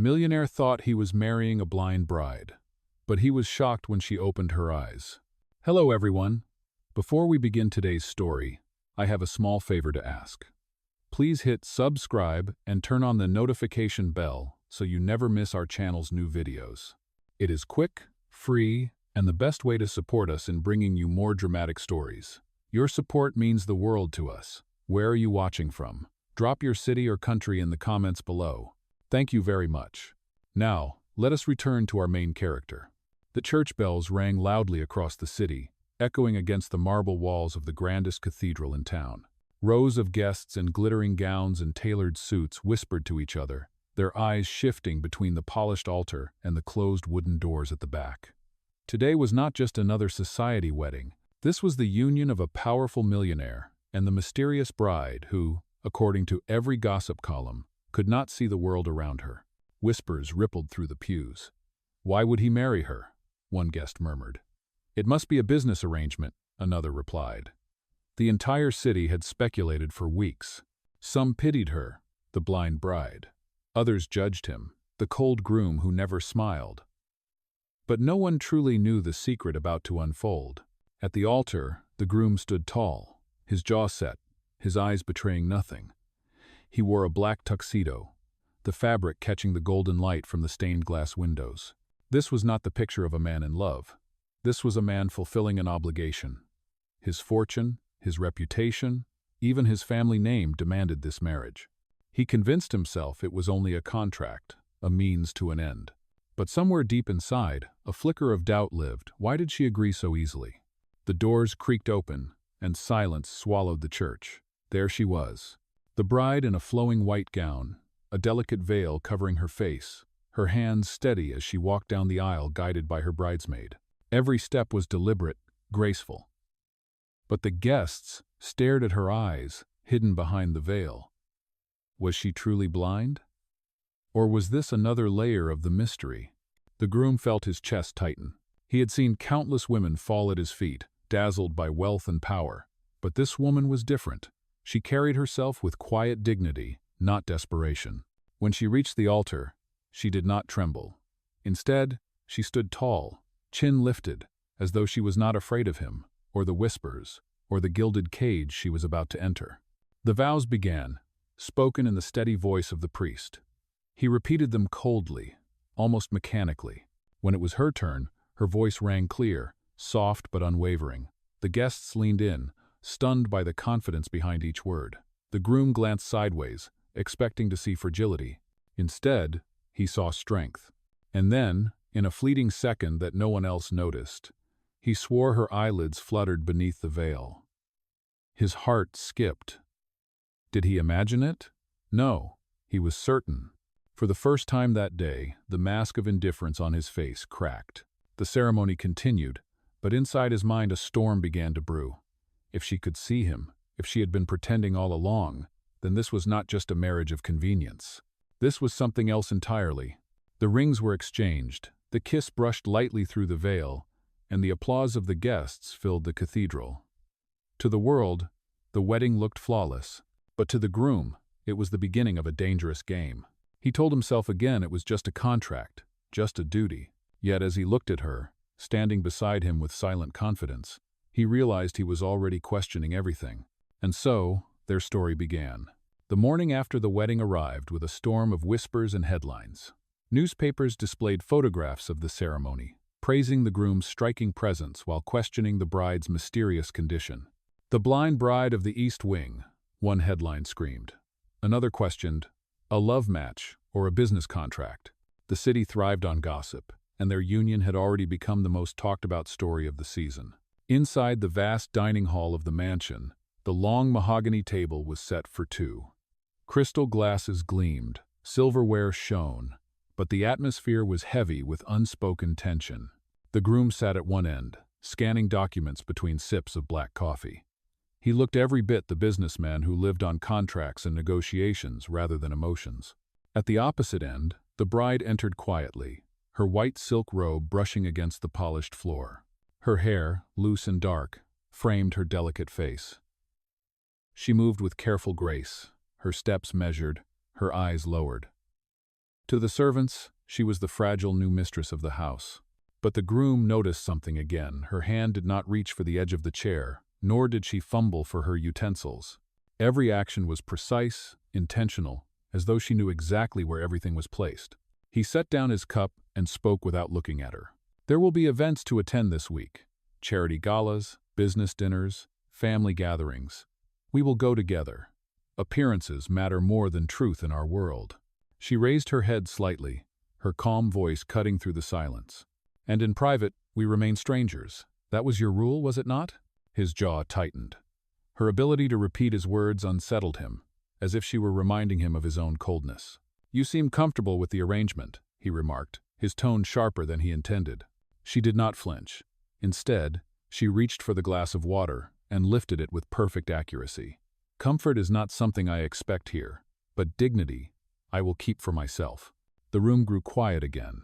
Millionaire thought he was marrying a blind bride, but he was shocked when she opened her eyes. Hello everyone. Before we begin today's story, I have a small favor to ask. Please hit subscribe and turn on the notification bell so you never miss our channel's new videos. It is quick, free, and the best way to support us in bringing you more dramatic stories. Your support means the world to us. Where are you watching from? Drop your city or country in the comments below. Thank you very much. Now, let us return to our main character. The church bells rang loudly across the city, echoing against the marble walls of the grandest cathedral in town. Rows of guests in glittering gowns and tailored suits whispered to each other, their eyes shifting between the polished altar and the closed wooden doors at the back. Today was not just another society wedding. This was the union of a powerful millionaire and the mysterious bride who, according to every gossip column, could not see the world around her. Whispers rippled through the pews. Why would he marry her? One guest murmured. It must be a business arrangement, another replied. The entire city had speculated for weeks. Some pitied her, the blind bride. Others judged him, the cold groom who never smiled. But no one truly knew the secret about to unfold. At the altar, the groom stood tall, his jaw set, his eyes betraying nothing. He wore a black tuxedo, the fabric catching the golden light from the stained glass windows. This was not the picture of a man in love. This was a man fulfilling an obligation. His fortune, his reputation, even his family name demanded this marriage. He convinced himself it was only a contract, a means to an end. But somewhere deep inside, a flicker of doubt lived. Why did she agree so easily? The doors creaked open, and silence swallowed the church. There she was. The bride in a flowing white gown, a delicate veil covering her face, her hands steady as she walked down the aisle guided by her bridesmaid. Every step was deliberate, graceful. But the guests stared at her eyes, hidden behind the veil. Was she truly blind? Or was this another layer of the mystery? The groom felt his chest tighten. He had seen countless women fall at his feet, dazzled by wealth and power. But this woman was different. She carried herself with quiet dignity, not desperation. When she reached the altar, she did not tremble. Instead, she stood tall, chin lifted, as though she was not afraid of him, or the whispers, or the gilded cage she was about to enter. The vows began, spoken in the steady voice of the priest. He repeated them coldly, almost mechanically. When it was her turn, her voice rang clear, soft but unwavering. The guests leaned in, stunned by the confidence behind each word. The groom glanced sideways, expecting to see fragility. Instead, he saw strength. And then, in a fleeting second that no one else noticed, he swore her eyelids fluttered beneath the veil. His heart skipped. Did he imagine it? No, he was certain. For the first time that day, the mask of indifference on his face cracked. The ceremony continued, but inside his mind a storm began to brew. If she could see him, if she had been pretending all along, then this was not just a marriage of convenience. This was something else entirely. The rings were exchanged, the kiss brushed lightly through the veil, and the applause of the guests filled the cathedral. To the world, the wedding looked flawless, but to the groom, it was the beginning of a dangerous game. He told himself again it was just a contract, just a duty. Yet as he looked at her, standing beside him with silent confidence, he realized he was already questioning everything. And so, their story began. The morning after the wedding arrived with a storm of whispers and headlines. Newspapers displayed photographs of the ceremony, praising the groom's striking presence while questioning the bride's mysterious condition. "The blind bride of the East Wing," one headline screamed. Another questioned, a love match or a business contract. The city thrived on gossip, and their union had already become the most talked-about story of the season. Inside the vast dining hall of the mansion, the long mahogany table was set for two. Crystal glasses gleamed, silverware shone, but the atmosphere was heavy with unspoken tension. The groom sat at one end, scanning documents between sips of black coffee. He looked every bit the businessman who lived on contracts and negotiations rather than emotions. At the opposite end, the bride entered quietly, her white silk robe brushing against the polished floor. Her hair, loose and dark, framed her delicate face. She moved with careful grace, her steps measured, her eyes lowered. To the servants, she was the fragile new mistress of the house. But the groom noticed something again. Her hand did not reach for the edge of the chair, nor did she fumble for her utensils. Every action was precise, intentional, as though she knew exactly where everything was placed. He set down his cup and spoke without looking at her. There will be events to attend this week. Charity galas, business dinners, family gatherings. We will go together. Appearances matter more than truth in our world. She raised her head slightly, her calm voice cutting through the silence. And in private, we remain strangers. That was your rule, was it not? His jaw tightened. Her ability to repeat his words unsettled him, as if she were reminding him of his own coldness. You seem comfortable with the arrangement, he remarked, his tone sharper than he intended. She did not flinch. Instead, she reached for the glass of water and lifted it with perfect accuracy. Comfort is not something I expect here, but dignity I will keep for myself. The room grew quiet again.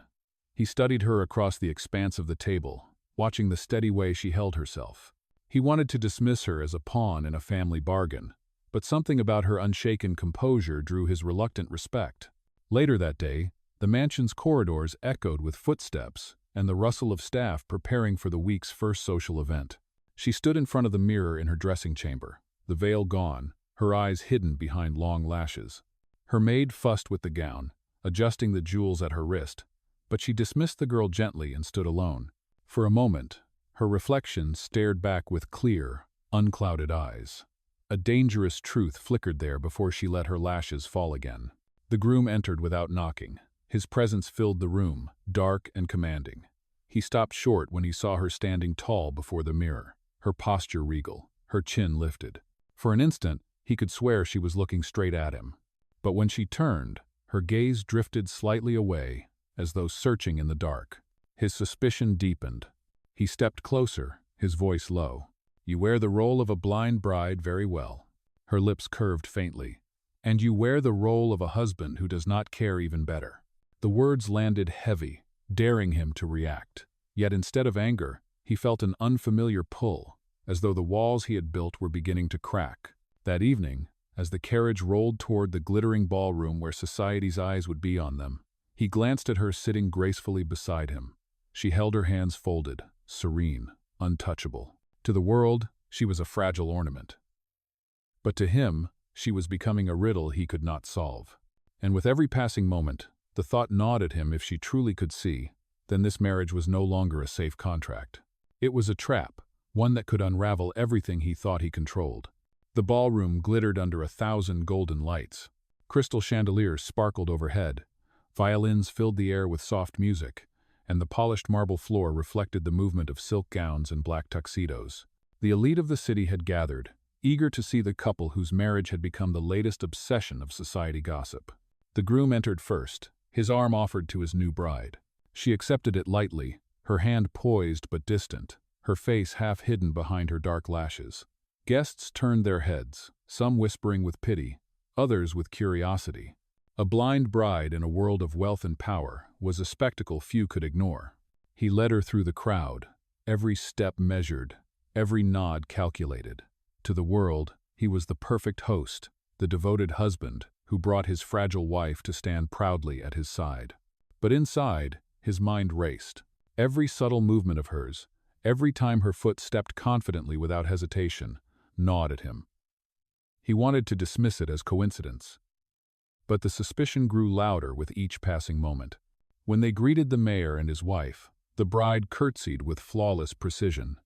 He studied her across the expanse of the table, watching the steady way she held herself. He wanted to dismiss her as a pawn in a family bargain, but something about her unshaken composure drew his reluctant respect. Later that day, the mansion's corridors echoed with footsteps and the rustle of staff preparing for the week's first social event. She stood in front of the mirror in her dressing chamber, the veil gone, her eyes hidden behind long lashes. Her maid fussed with the gown, adjusting the jewels at her wrist, but she dismissed the girl gently and stood alone. For a moment, her reflection stared back with clear, unclouded eyes. A dangerous truth flickered there before she let her lashes fall again. The groom entered without knocking. His presence filled the room, dark and commanding. He stopped short when he saw her standing tall before the mirror, her posture regal, her chin lifted. For an instant, he could swear she was looking straight at him. But when she turned, her gaze drifted slightly away, as though searching in the dark. His suspicion deepened. He stepped closer, his voice low. You wear the role of a blind bride very well. Her lips curved faintly. And you wear the role of a husband who does not care even better. The words landed heavy, daring him to react. Yet instead of anger, he felt an unfamiliar pull, as though the walls he had built were beginning to crack. That evening, as the carriage rolled toward the glittering ballroom where society's eyes would be on them, he glanced at her sitting gracefully beside him. She held her hands folded, serene, untouchable. To the world, she was a fragile ornament. But to him, she was becoming a riddle he could not solve. And with every passing moment, the thought gnawed at him if she truly could see, then this marriage was no longer a safe contract. It was a trap, one that could unravel everything he thought he controlled. The ballroom glittered under 1,000 golden lights. Crystal chandeliers sparkled overhead. Violins filled the air with soft music, and the polished marble floor reflected the movement of silk gowns and black tuxedos. The elite of the city had gathered, eager to see the couple whose marriage had become the latest obsession of society gossip. The groom entered first, his arm offered to his new bride. She accepted it lightly, her hand poised but distant, her face half hidden behind her dark lashes. Guests turned their heads, some whispering with pity, others with curiosity. A blind bride in a world of wealth and power was a spectacle few could ignore. He led her through the crowd, every step measured, every nod calculated. To the world, he was the perfect host, the devoted husband who brought his fragile wife to stand proudly at his side. But inside, his mind raced. Every subtle movement of hers, every time her foot stepped confidently without hesitation, gnawed at him. He wanted to dismiss it as coincidence. But the suspicion grew louder with each passing moment. When they greeted the mayor and his wife, the bride curtsied with flawless precision.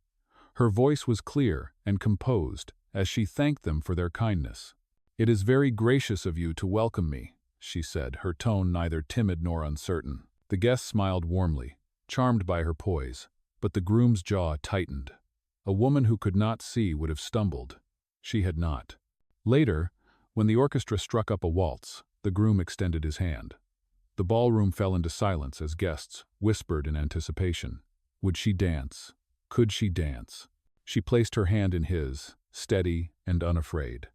Her voice was clear and composed as she thanked them for their kindness. "It is very gracious of you to welcome me," she said, her tone neither timid nor uncertain. The guest smiled warmly, charmed by her poise, but the groom's jaw tightened. A woman who could not see would have stumbled. She had not. Later, when the orchestra struck up a waltz, the groom extended his hand. The ballroom fell into silence as guests whispered in anticipation. Would she dance? Could she dance? She placed her hand in his, steady and unafraid.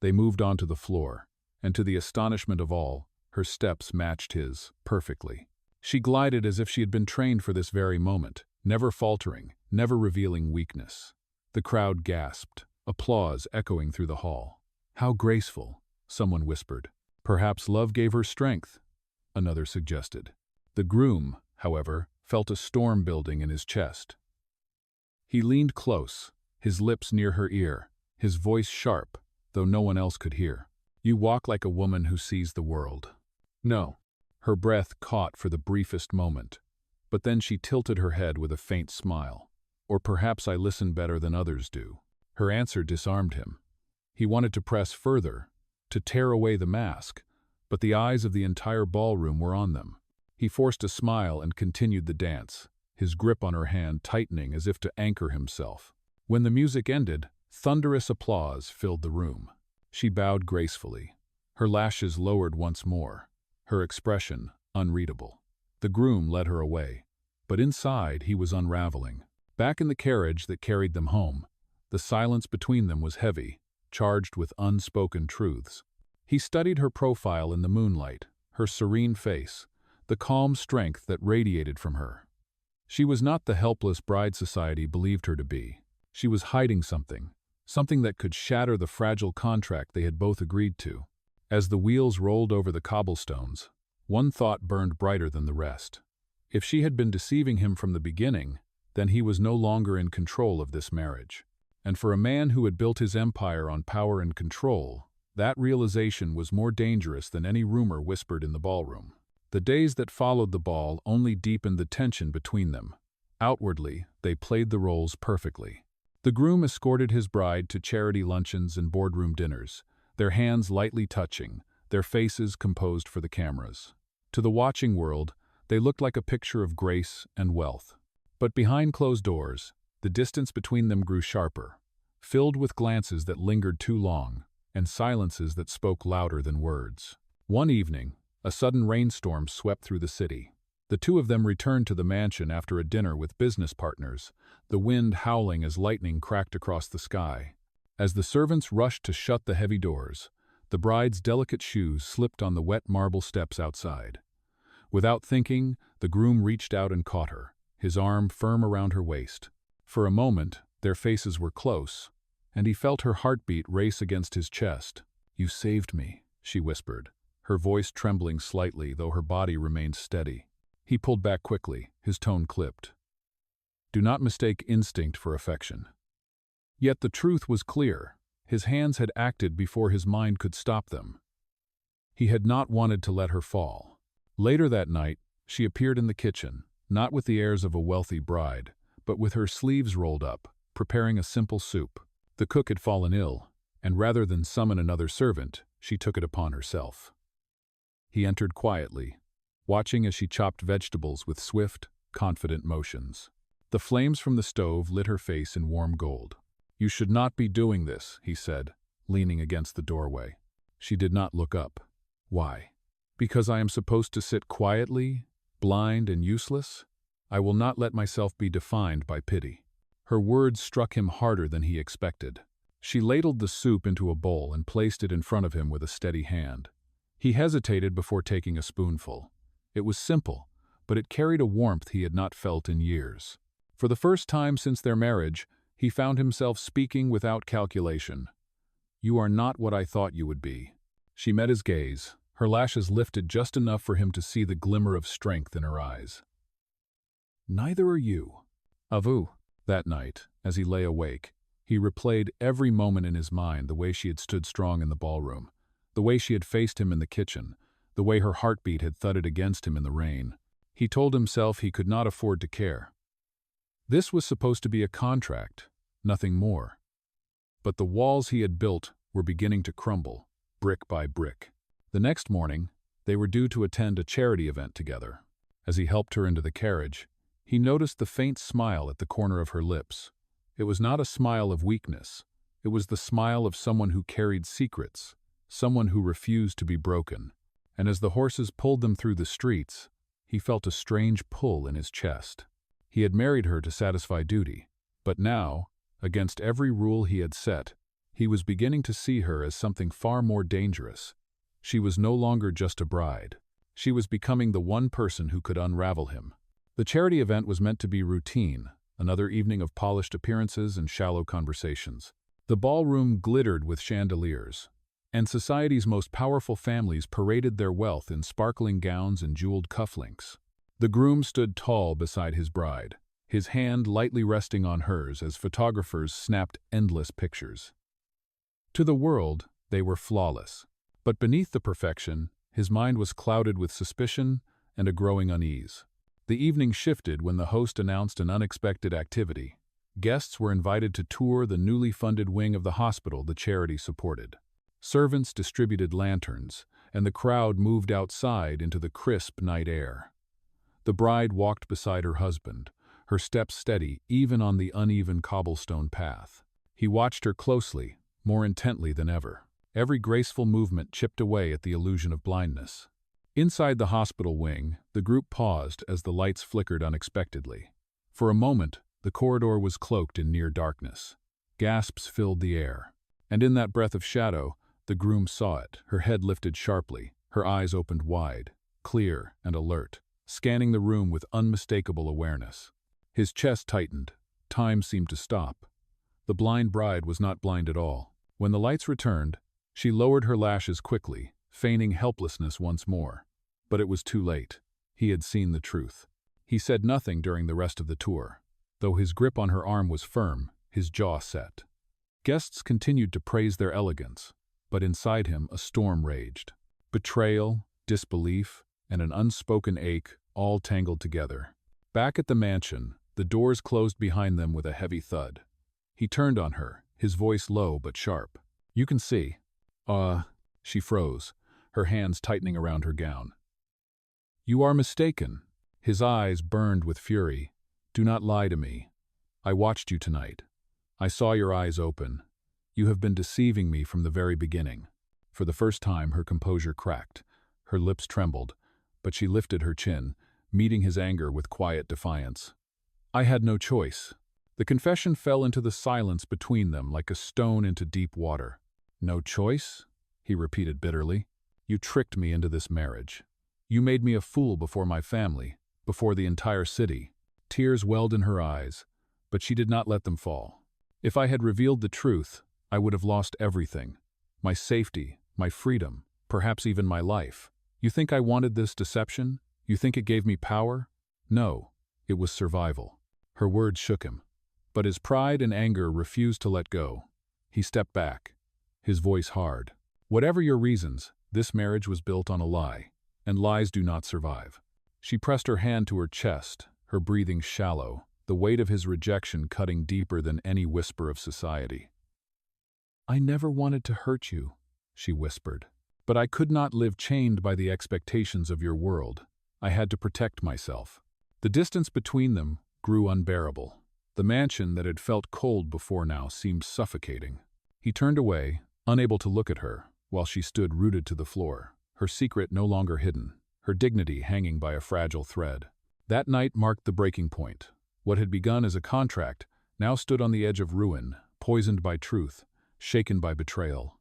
They moved onto the floor, and to the astonishment of all, her steps matched his, perfectly. She glided as if she had been trained for this very moment, never faltering, never revealing weakness. The crowd gasped, applause echoing through the hall. "How graceful," someone whispered. "Perhaps love gave her strength." another suggested. The groom, however, felt a storm building in his chest. He leaned close, his lips near her ear, his voice sharp, though no one else could hear. "You walk like a woman who sees the world." "No." Her breath caught for the briefest moment, but then she tilted her head with a faint smile. "Or perhaps I listen better than others do." Her answer disarmed him. He wanted to press further, to tear away the mask, but the eyes of the entire ballroom were on them. He forced a smile and continued the dance, his grip on her hand tightening as if to anchor himself. When the music ended, thunderous applause filled the room. She bowed gracefully, her lashes lowered once more, her expression unreadable. The groom led her away, but inside he was unraveling. Back in the carriage that carried them home, the silence between them was heavy, charged with unspoken truths. He studied her profile in the moonlight, her serene face, the calm strength that radiated from her. She was not the helpless bride society believed her to be. She was hiding something, something that could shatter the fragile contract they had both agreed to. As the wheels rolled over the cobblestones, one thought burned brighter than the rest. If she had been deceiving him from the beginning, then he was no longer in control of this marriage. And for a man who had built his empire on power and control, that realization was more dangerous than any rumor whispered in the ballroom. The days that followed the ball only deepened the tension between them. Outwardly, they played the roles perfectly. The groom escorted his bride to charity luncheons and boardroom dinners, their hands lightly touching, their faces composed for the cameras. To the watching world, they looked like a picture of grace and wealth. But behind closed doors, the distance between them grew sharper, filled with glances that lingered too long, and silences that spoke louder than words. One evening, a sudden rainstorm swept through the city. The two of them returned to the mansion after a dinner with business partners, the wind howling as lightning cracked across the sky. As the servants rushed to shut the heavy doors, the bride's delicate shoes slipped on the wet marble steps outside. Without thinking, the groom reached out and caught her, his arm firm around her waist. For a moment, their faces were close, and he felt her heartbeat race against his chest. "You saved me," she whispered, her voice trembling slightly though her body remained steady. He pulled back quickly, his tone clipped. "Do not mistake instinct for affection." Yet the truth was clear. His hands had acted before his mind could stop them. He had not wanted to let her fall. Later that night, she appeared in the kitchen, not with the airs of a wealthy bride, but with her sleeves rolled up, preparing a simple soup. The cook had fallen ill, and rather than summon another servant, she took it upon herself. He entered quietly, watching as she chopped vegetables with swift, confident motions. The flames from the stove lit her face in warm gold. "You should not be doing this," he said, leaning against the doorway. She did not look up. "Why? Because I am supposed to sit quietly, blind and useless? I will not let myself be defined by pity." Her words struck him harder than he expected. She ladled the soup into a bowl and placed it in front of him with a steady hand. He hesitated before taking a spoonful. It was simple, but it carried a warmth he had not felt in years. For the first time since their marriage, he found himself speaking without calculation. "You are not what I thought you would be." She met his gaze, her lashes lifted just enough for him to see the glimmer of strength in her eyes. "Neither are you." Avu. That night, as he lay awake, he replayed every moment in his mind, the way she had stood strong in the ballroom, the way she had faced him in the kitchen, the way her heartbeat had thudded against him in the rain. He told himself he could not afford to care. This was supposed to be a contract, nothing more. But the walls he had built were beginning to crumble, brick by brick. The next morning, they were due to attend a charity event together. As he helped her into the carriage, he noticed the faint smile at the corner of her lips. It was not a smile of weakness. It was the smile of someone who carried secrets, someone who refused to be broken. And as the horses pulled them through the streets, he felt a strange pull in his chest. He had married her to satisfy duty, but now, against every rule he had set, he was beginning to see her as something far more dangerous. She was no longer just a bride. She was becoming the one person who could unravel him. The charity event was meant to be routine, another evening of polished appearances and shallow conversations. The ballroom glittered with chandeliers. and society's most powerful families paraded their wealth in sparkling gowns and jeweled cufflinks. The groom stood tall beside his bride, his hand lightly resting on hers as photographers snapped endless pictures. To the world, they were flawless. But beneath the perfection, his mind was clouded with suspicion and a growing unease. The evening shifted when the host announced an unexpected activity. Guests were invited to tour the newly funded wing of the hospital the charity supported. Servants distributed lanterns, and the crowd moved outside into the crisp night air. The bride walked beside her husband, her steps steady even on the uneven cobblestone path. He watched her closely, more intently than ever. Every graceful movement chipped away at the illusion of blindness. Inside the hospital wing, the group paused as the lights flickered unexpectedly. For a moment, the corridor was cloaked in near darkness. Gasps filled the air. And in that breath of shadow, the groom saw it, her head lifted sharply, her eyes opened wide, clear and alert, scanning the room with unmistakable awareness. His chest tightened. Time seemed to stop. The blind bride was not blind at all. When the lights returned, she lowered her lashes quickly, feigning helplessness once more. But it was too late. He had seen the truth. He said nothing during the rest of the tour. Though his grip on her arm was firm, his jaw set. Guests continued to praise their elegance, but inside him a storm raged. Betrayal, disbelief, and an unspoken ache all tangled together. Back at the mansion, the doors closed behind them with a heavy thud. He turned on her, his voice low but sharp. "You can see." She froze, her hands tightening around her gown. "You are mistaken." His eyes burned with fury. "Do not lie to me. I watched you tonight. I saw your eyes open. You have been deceiving me from the very beginning." For the first time, her composure cracked. Her lips trembled, but she lifted her chin, meeting his anger with quiet defiance. "I had no choice." The confession fell into the silence between them like a stone into deep water. "No choice?" he repeated bitterly. "You tricked me into this marriage. You made me a fool before my family, before the entire city." Tears welled in her eyes, but she did not let them fall. "If I had revealed the truth, I would have lost everything. My safety, my freedom, perhaps even my life. You think I wanted this deception? You think it gave me power? No, it was survival." Her words shook him, but his pride and anger refused to let go. He stepped back, his voice hard. "Whatever your reasons, this marriage was built on a lie, and lies do not survive." She pressed her hand to her chest, her breathing shallow, the weight of his rejection cutting deeper than any whisper of society. "I never wanted to hurt you," she whispered. "But I could not live chained by the expectations of your world. I had to protect myself." The distance between them grew unbearable. The mansion that had felt cold before now seemed suffocating. He turned away, unable to look at her, while she stood rooted to the floor, her secret no longer hidden, her dignity hanging by a fragile thread. That night marked the breaking point. What had begun as a contract now stood on the edge of ruin, poisoned by truth, shaken by betrayal.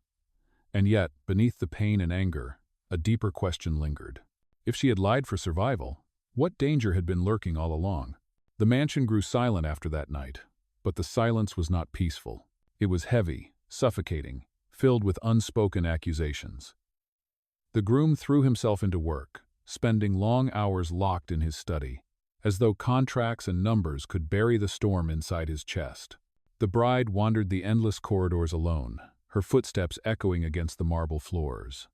And yet, beneath the pain and anger, a deeper question lingered. If she had lied for survival, what danger had been lurking all along? The mansion grew silent after that night, but the silence was not peaceful. It was heavy, suffocating, filled with unspoken accusations. The groom threw himself into work, spending long hours locked in his study, as though contracts and numbers could bury the storm inside his chest. The bride wandered the endless corridors alone, her footsteps echoing against the marble floors.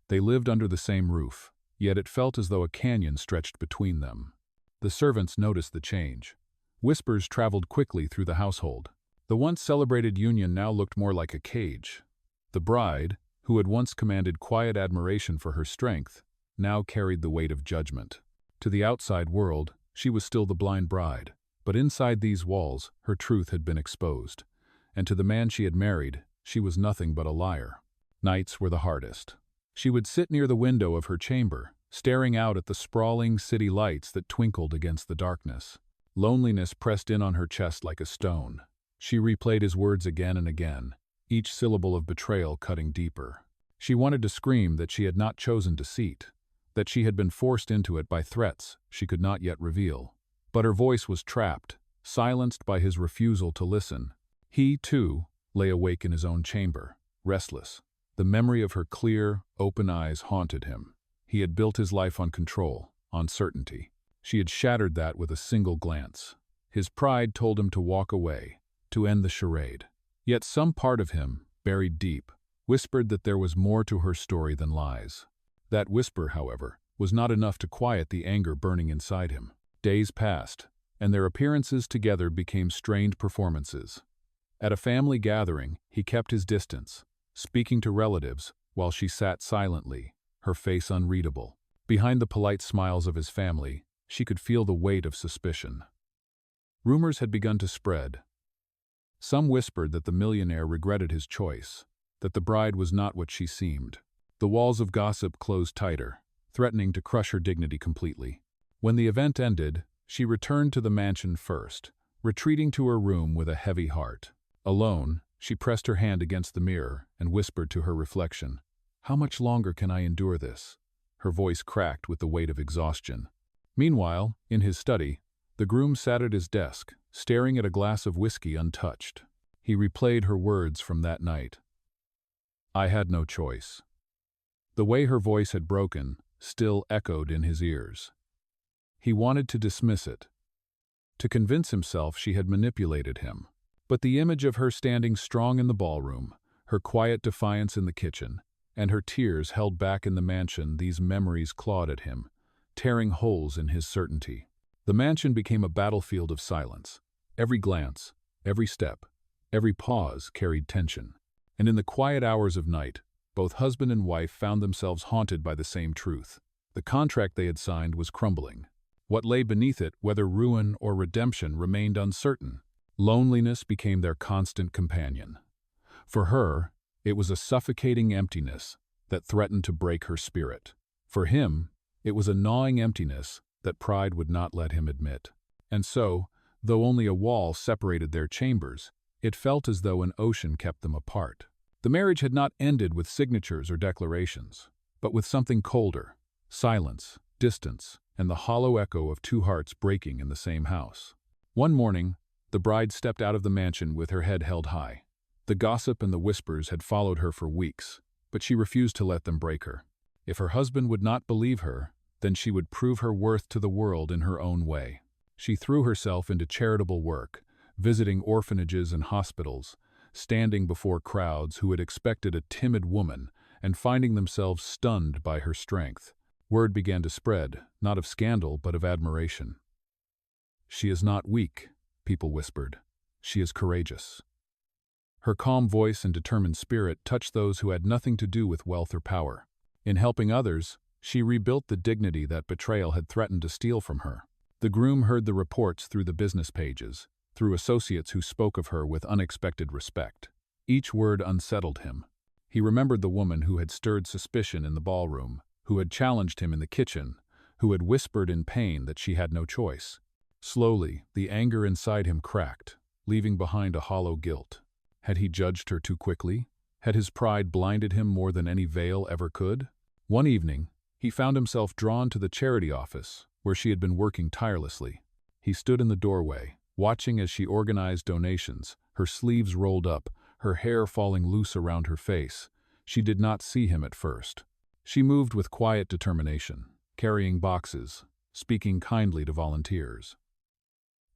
They lived under the same roof, yet it felt as though a canyon stretched between them. The servants noticed the change. Whispers traveled quickly through the household. The once celebrated union now looked more like a cage. The bride, who had once commanded quiet admiration for her strength, now carried the weight of judgment. To the outside world, she was still the blind bride, but inside these walls, her truth had been exposed. And to the man she had married, she was nothing but a liar. Nights were the hardest. She would sit near the window of her chamber, staring out at the sprawling city lights that twinkled against the darkness. Loneliness pressed in on her chest like a stone. She replayed his words again and again, each syllable of betrayal cutting deeper. She wanted to scream that she had not chosen deceit, that she had been forced into it by threats she could not yet reveal. But her voice was trapped, silenced by his refusal to listen. He, too, lay awake in his own chamber, restless, The memory of her clear, open eyes haunted him. He had built his life on control, on certainty. She had shattered that with a single glance. His pride told him to walk away, to end the charade. Yet some part of him, buried deep, whispered that there was more to her story than lies. That whisper, however, was not enough to quiet the anger burning inside him. Days passed, and their appearances together became strained performances. At a family gathering, he kept his distance, speaking to relatives while she sat silently, her face unreadable. Behind the polite smiles of his family, she could feel the weight of suspicion. Rumors had begun to spread. Some whispered that the millionaire regretted his choice, that the bride was not what she seemed. The walls of gossip closed tighter, threatening to crush her dignity completely. When the event ended, she returned to the mansion first, retreating to her room with a heavy heart. Alone, she pressed her hand against the mirror and whispered to her reflection, "How much longer can I endure this?" Her voice cracked with the weight of exhaustion. Meanwhile, in his study, the groom sat at his desk, staring at a glass of whiskey untouched. He replayed her words from that night. "I had no choice." The way her voice had broken still echoed in his ears. He wanted to dismiss it, to convince himself she had manipulated him. But the image of her standing strong in the ballroom, her quiet defiance in the kitchen, and her tears held back in the mansion, these memories clawed at him, tearing holes in his certainty. The mansion became a battlefield of silence. Every glance, every step, every pause carried tension. And in the quiet hours of night, both husband and wife found themselves haunted by the same truth. The contract they had signed was crumbling. What lay beneath it, whether ruin or redemption, remained uncertain. Loneliness became their constant companion. For her, it was a suffocating emptiness that threatened to break her spirit. For him, it was a gnawing emptiness that pride would not let him admit. And so, though only a wall separated their chambers, it felt as though an ocean kept them apart. The marriage had not ended with signatures or declarations, but with something colder: silence, distance, and the hollow echo of two hearts breaking in the same house. One morning, the bride stepped out of the mansion with her head held high. The gossip and the whispers had followed her for weeks, but she refused to let them break her. If her husband would not believe her, then she would prove her worth to the world in her own way. She threw herself into charitable work, visiting orphanages and hospitals, standing before crowds who had expected a timid woman and finding themselves stunned by her strength. Word began to spread, not of scandal but of admiration. "She is not weak," people whispered. "She is courageous." Her calm voice and determined spirit touched those who had nothing to do with wealth or power. In helping others, she rebuilt the dignity that betrayal had threatened to steal from her. The groom heard the reports through the business pages, through associates who spoke of her with unexpected respect. Each word unsettled him. He remembered the woman who had stirred suspicion in the ballroom, who had challenged him in the kitchen, who had whispered in pain that she had no choice. Slowly, the anger inside him cracked, leaving behind a hollow guilt. Had he judged her too quickly? Had his pride blinded him more than any veil ever could? One evening, he found himself drawn to the charity office, where she had been working tirelessly. He stood in the doorway, watching as she organized donations, her sleeves rolled up, her hair falling loose around her face. She did not see him at first. She moved with quiet determination, carrying boxes, speaking kindly to volunteers.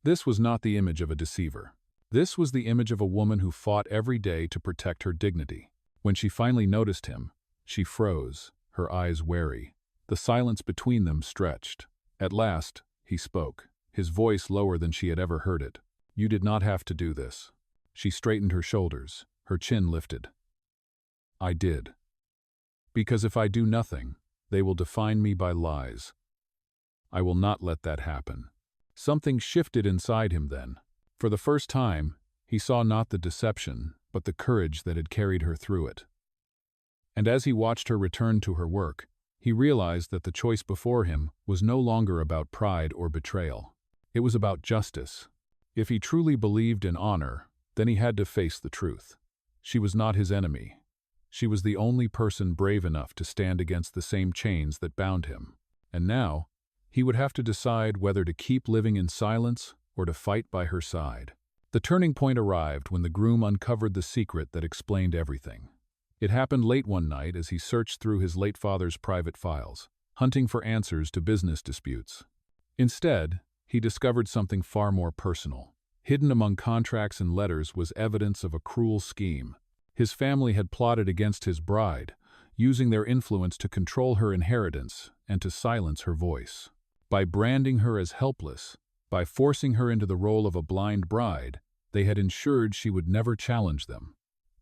This was not the image of a deceiver. This was the image of a woman who fought every day to protect her dignity. When she finally noticed him, she froze, her eyes wary. The silence between them stretched. At last, he spoke, his voice lower than she had ever heard it. "You did not have to do this." She straightened her shoulders, her chin lifted. "I did. Because if I do nothing, they will define me by lies. I will not let that happen." Something shifted inside him then. For the first time, he saw not the deception, but the courage that had carried her through it. And as he watched her return to her work, he realized that the choice before him was no longer about pride or betrayal. It was about justice. If he truly believed in honor, then he had to face the truth. She was not his enemy. She was the only person brave enough to stand against the same chains that bound him. And now, he would have to decide whether to keep living in silence or to fight by her side. The turning point arrived when the groom uncovered the secret that explained everything. It happened late one night as he searched through his late father's private files, hunting for answers to business disputes. Instead, he discovered something far more personal. Hidden among contracts and letters was evidence of a cruel scheme. His family had plotted against his bride, using their influence to control her inheritance and to silence her voice. By branding her as helpless, by forcing her into the role of a blind bride, they had ensured she would never challenge them.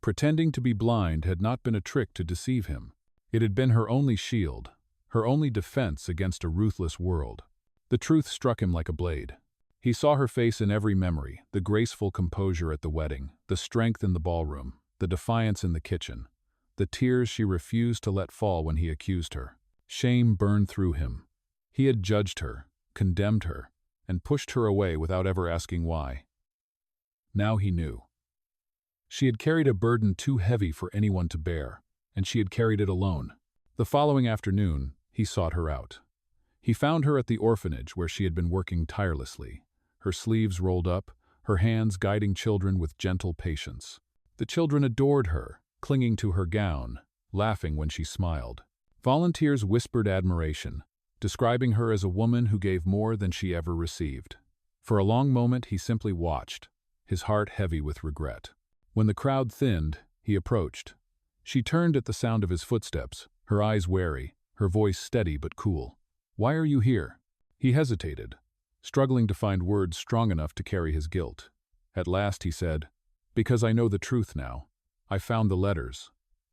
Pretending to be blind had not been a trick to deceive him. It had been her only shield, her only defense against a ruthless world. The truth struck him like a blade. He saw her face in every memory, the graceful composure at the wedding, the strength in the ballroom, the defiance in the kitchen, the tears she refused to let fall when he accused her. Shame burned through him. He had judged her, condemned her, and pushed her away without ever asking why. Now he knew. She had carried a burden too heavy for anyone to bear, and she had carried it alone. The following afternoon, he sought her out. He found her at the orphanage where she had been working tirelessly, her sleeves rolled up, her hands guiding children with gentle patience. The children adored her, clinging to her gown, laughing when she smiled. Volunteers whispered admiration, describing her as a woman who gave more than she ever received. For a long moment he simply watched, his heart heavy with regret. When the crowd thinned, he approached. She turned at the sound of his footsteps, her eyes wary, her voice steady but cool. "Why are you here?" He hesitated, struggling to find words strong enough to carry his guilt. At last he said, "Because I know the truth now. I found the letters.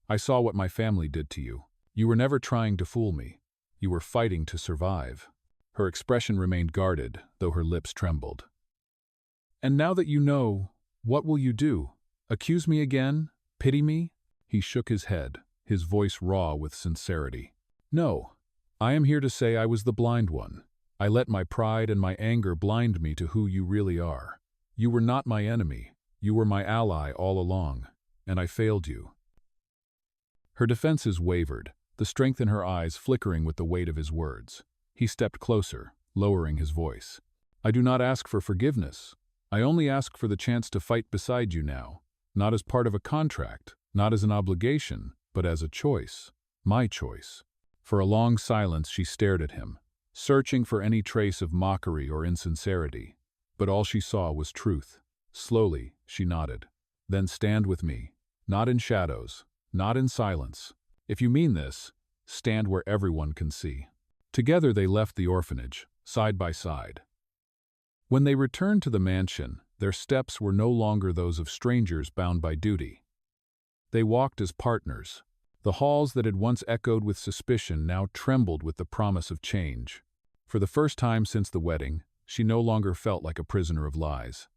I saw what my family did to you. You were never trying to fool me. You were fighting to survive." Her expression remained guarded, though her lips trembled. "And now that you know, what will you do? Accuse me again? Pity me?" He shook his head, his voice raw with sincerity. "No. I am here to say I was the blind one. I let my pride and my anger blind me to who you really are. You were not my enemy. You were my ally all along, and I failed you." Her defenses wavered, the strength in her eyes flickering with the weight of his words. He stepped closer, lowering his voice. "I do not ask for forgiveness. I only ask for the chance to fight beside you now, not as part of a contract, not as an obligation, but as a choice. My choice." For a long silence she stared at him, searching for any trace of mockery or insincerity. But all she saw was truth. Slowly, she nodded. "Then stand with me. Not in shadows, not in silence. If you mean this, stand where everyone can see." Together they left the orphanage, side by side. When they returned to the mansion, their steps were no longer those of strangers bound by duty. They walked as partners. The halls that had once echoed with suspicion now trembled with the promise of change. For the first time since the wedding, she no longer felt like a prisoner of lies.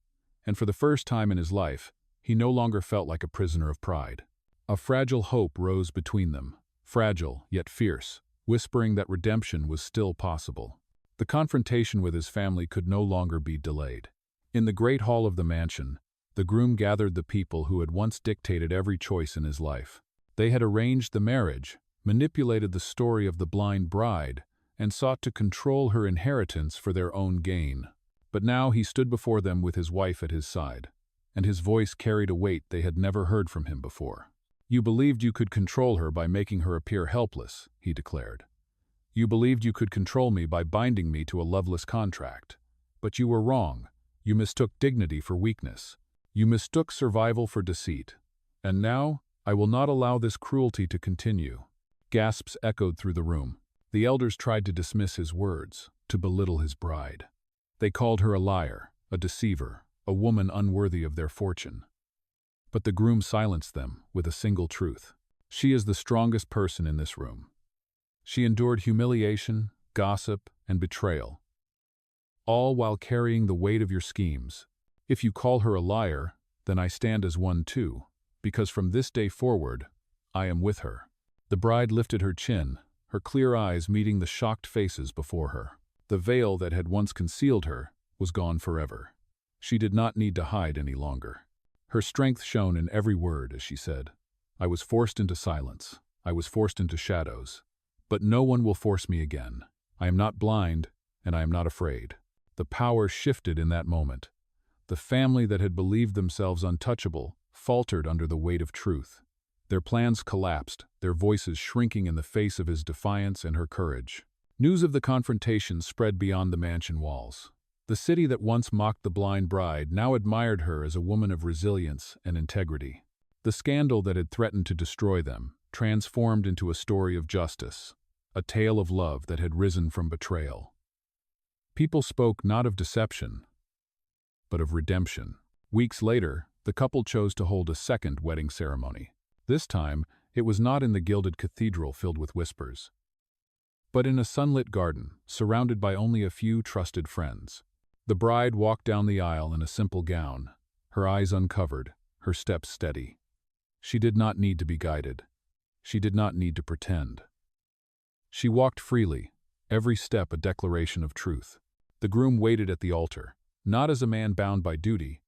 And for the first time in his life, he no longer felt like a prisoner of pride. A fragile hope rose between them, fragile yet fierce, whispering that redemption was still possible. The confrontation with his family could no longer be delayed. In the great hall of the mansion, the groom gathered the people who had once dictated every choice in his life. They had arranged the marriage, manipulated the story of the blind bride, and sought to control her inheritance for their own gain. But now he stood before them with his wife at his side, and his voice carried a weight they had never heard from him before. "You believed you could control her by making her appear helpless," he declared. "You believed you could control me by binding me to a loveless contract. But you were wrong. You mistook dignity for weakness. You mistook survival for deceit. And now, I will not allow this cruelty to continue." Gasps echoed through the room. The elders tried to dismiss his words, to belittle his bride. They called her a liar, a deceiver, a woman unworthy of their fortune. But the groom silenced them with a single truth. "She is the strongest person in this room. She endured humiliation, gossip, and betrayal, all while carrying the weight of your schemes. If you call her a liar, then I stand as one too, because from this day forward, I am with her." The bride lifted her chin, her clear eyes meeting the shocked faces before her. The veil that had once concealed her was gone forever. She did not need to hide any longer. Her strength shone in every word as she said, "I was forced into silence. I was forced into shadows. But no one will force me again. I am not blind, and I am not afraid." The power shifted in that moment. The family that had believed themselves untouchable faltered under the weight of truth. Their plans collapsed, their voices shrinking in the face of his defiance and her courage. News of the confrontation spread beyond the mansion walls. The city that once mocked the blind bride now admired her as a woman of resilience and integrity. The scandal that had threatened to destroy them transformed into a story of justice, a tale of love that had risen from betrayal. People spoke not of deception, but of redemption. Weeks later, the couple chose to hold a second wedding ceremony. This time, it was not in the gilded cathedral filled with whispers, but in a sunlit garden, surrounded by only a few trusted friends. The bride walked down the aisle in a simple gown, her eyes uncovered, her steps steady. She did not need to be guided. She did not need to pretend. She walked freely, every step a declaration of truth. The groom waited at the altar, not as a man bound by duty,